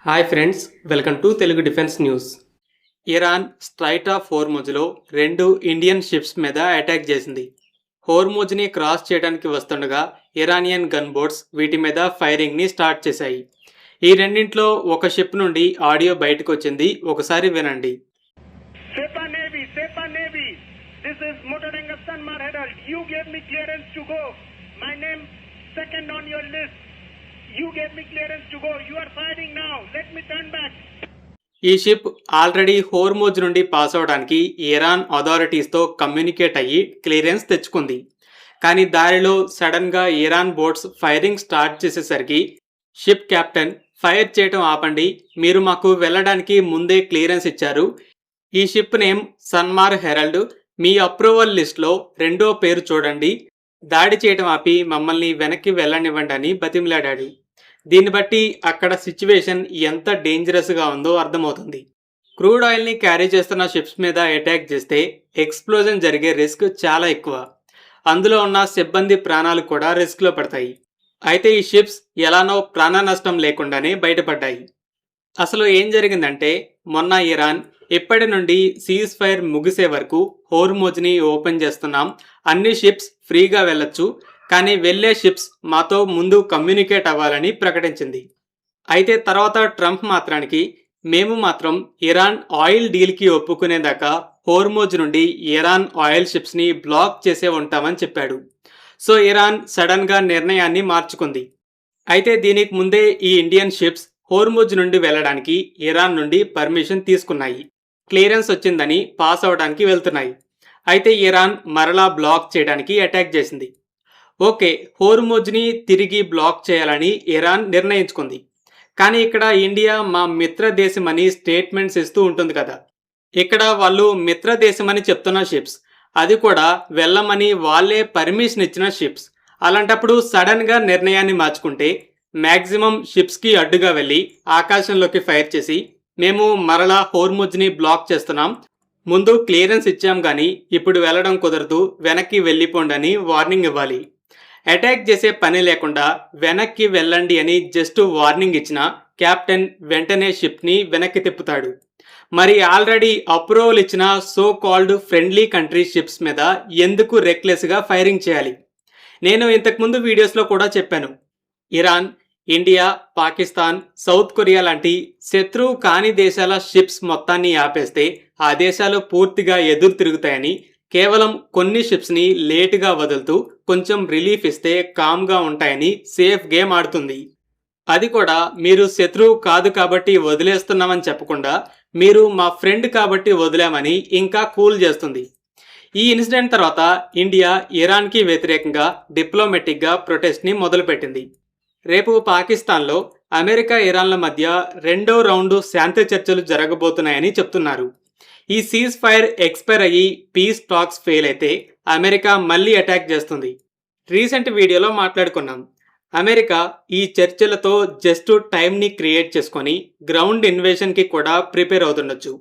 Hi friends, welcome to Telugu defence news. Iran strait of హోర్ముజ్లో 2 Indian ships మీద attack చేసింది. హోర్ముజ్ని క్రాస్ చేయడానికి వస్తుండగా ఇరానియన్ గన్ బోట్స్ వీటి మీద ఫైరింగ్ని స్టార్ట్ చేశాయి. ఈ రెండింట్లో ఒక షిప్ నుండి ఆడియో బయటకు వచ్చింది, ఒకసారి వినండి. Sepa Navy. This is Motoranga Sanmar Herald. You gave me clearance to go. My name second on your list. You gave me clearance to go. You are firing now. Let me turn back. ఈ ship already Hormuz నుండి pass అవడానికి Iran అథారిటీస్తో communicate అయ్యి clearance తెచ్చుకుంది. కానీ దారిలో సడన్గా Iran boats firing start చేసేసరికి ship captain fire చేయటం ఆపండి, మీరు మాకు వెళ్ళడానికి ముందే క్లియరెన్స్ ఇచ్చారు. ఈ షిప్ నేమ్ సన్మార్ హెరల్డ్, మీ అప్రూవల్ లిస్ట్లో 2వ పేరు చూడండి, దాడి చేయటం ఆపి మమ్మల్ని వెనక్కి వెళ్ళనివ్వండి అని బతిమిలాడాడు. దీన్ని బట్టి అక్కడ సిచ్యువేషన్ ఎంత డేంజరస్గా ఉందో అర్థమవుతుంది. క్రూడ్ ఆయిల్ని క్యారీ చేస్తున్న షిప్స్ మీద అటాక్ చేస్తే ఎక్స్ప్లోజన్ జరిగే రిస్క్ చాలా ఎక్కువ. అందులో ఉన్న సిబ్బంది ప్రాణాలు కూడా రిస్క్లో పడతాయి. అయితే ఈ షిప్స్ ఎలానో ప్రాణ నష్టం లేకుండానే బయటపడ్డాయి. అసలు ఏం జరిగిందంటే, మొన్న ఇరాన్ ఇప్పటి నుండి సీజ్ ఫైర్ ముగిసే వరకు హోర్ముజ్ని ఓపెన్ చేస్తున్నాం, అన్ని షిప్స్ ఫ్రీగా వెళ్ళొచ్చు, కానీ వెళ్ళే షిప్స్ మాతో ముందు కమ్యూనికేట్ అవ్వాలని ప్రకటించింది. అయితే తర్వాత ట్రంప్ మాత్రానికి మేము మాత్రం ఇరాన్ ఆయిల్ డీల్కి ఒప్పుకునేదాకా హోర్ముజ్ నుండి ఇరాన్ ఆయిల్ షిప్స్ని బ్లాక్ చేసే ఉంటామని చెప్పాడు. సో ఇరాన్ సడన్గా నిర్ణయాన్ని మార్చుకుంది. అయితే దీనికి ముందే ఈ ఇండియన్ షిప్స్ హోర్ముజ్ నుండి వెళ్ళడానికి ఇరాన్ నుండి పర్మిషన్ తీసుకున్నాయి. క్లియరెన్స్ వచ్చిందని పాస్ అవడానికి వెళ్తున్నాయి. అయితే ఇరాన్ మరలా బ్లాక్ చేయడానికి అటాక్ చేసింది. ఓకే, హోర్ముజ్ని తిరిగి బ్లాక్ చేయాలని ఇరాన్ నిర్ణయించుకుంది. కానీ ఇక్కడ ఇండియా మా మిత్ర దేశమని స్టేట్మెంట్స్ ఇస్తూ ఉంటుంది కదా. ఇక్కడ వాళ్ళు మిత్ర దేశమని చెప్తున్న షిప్స్, అది కూడా వెళ్ళమని వాళ్ళే పర్మిషన్ ఇచ్చిన షిప్స్. అలాంటప్పుడు సడన్గా నిర్ణయాన్ని మార్చుకుంటే మ్యాక్సిమం షిప్స్కి అడ్డుగా వెళ్ళి ఆకాశంలోకి ఫైర్ చేసి మేము మరలా హోర్ముజ్ని బ్లాక్ చేస్తున్నాం, ముందు క్లియరెన్స్ ఇచ్చాం కానీ ఇప్పుడు వెళ్ళడం కుదరదు, వెనక్కి వెళ్ళిపోండి అని వార్నింగ్ ఇవ్వాలి. అటాక్ చేసే పని లేకుండా వెనక్కి వెళ్ళండి అని జస్ట్ వార్నింగ్ ఇచ్చిన కెప్టెన్ వెంటనే షిప్ని వెనక్కి తిప్పుతాడు. మరి ఆల్రెడీ అప్రూవల్ ఇచ్చిన so called friendly country ships మీద ఎందుకు రెక్లెస్గా ఫైరింగ్ చేయాలి? నేను ఇంతకుముందు వీడియోస్లో కూడా చెప్పాను, Iran, India, Pakistan, south Korea లాంటి శత్రువు కాని దేశాల షిప్స్ మొత్తాన్ని ఆపేస్తే ఆ దేశాలు పూర్తిగా ఎదురు తిరుగుతాయని, కేవలం కొన్ని షిప్స్ని లేటుగా వదులుతూ కొంచెం రిలీఫ్ ఇస్తే కామ్గా ఉంటాయని సేఫ్ గేమ్ ఆడుతుంది. అది కూడా మీరు శత్రువు కాదు కాబట్టి వదిలేస్తున్నామని చెప్పకుండా మీరు మా ఫ్రెండ్ కాబట్టి వదిలామని ఇంకా కూల్ చేస్తుంది. ఈ ఇన్సిడెంట్ తర్వాత ఇండియా ఇరాన్కి వ్యతిరేకంగా డిప్లొమాటిక్గా ప్రొటెస్ట్ని మొదలుపెట్టింది. రేపు పాకిస్తాన్లో అమెరికా ఇరాన్ల మధ్య 2వ రౌండు శాంతి చర్చలు జరగబోతున్నాయని చెప్తున్నారు. ఈ సీజ్ ఫైర్ ఎక్స్పైర్ అయ్యి పీస్ టాక్స్ ఫెయిల్ అయితే అమెరికా మళ్ళీ అటాక్ చేస్తుంది. రీసెంట్ వీడియోలో మాట్లాడుకున్నాం, అమెరికా ఈ చర్చలతో జస్ట్ టైంని క్రియేట్ చేసుకొని గ్రౌండ్ ఇన్వేషన్కి కూడా ప్రిపేర్ అవుతుండొచ్చు.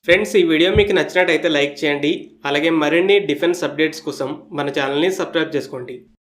ఫ్రెండ్స్, ఈ వీడియో మీకు నచ్చినట్టయితే లైక్ చేయండి. అలాగే మరిన్ని డిఫెన్స్ అప్డేట్స్ కోసం మన ఛానల్ని సబ్స్క్రైబ్ చేసుకోండి.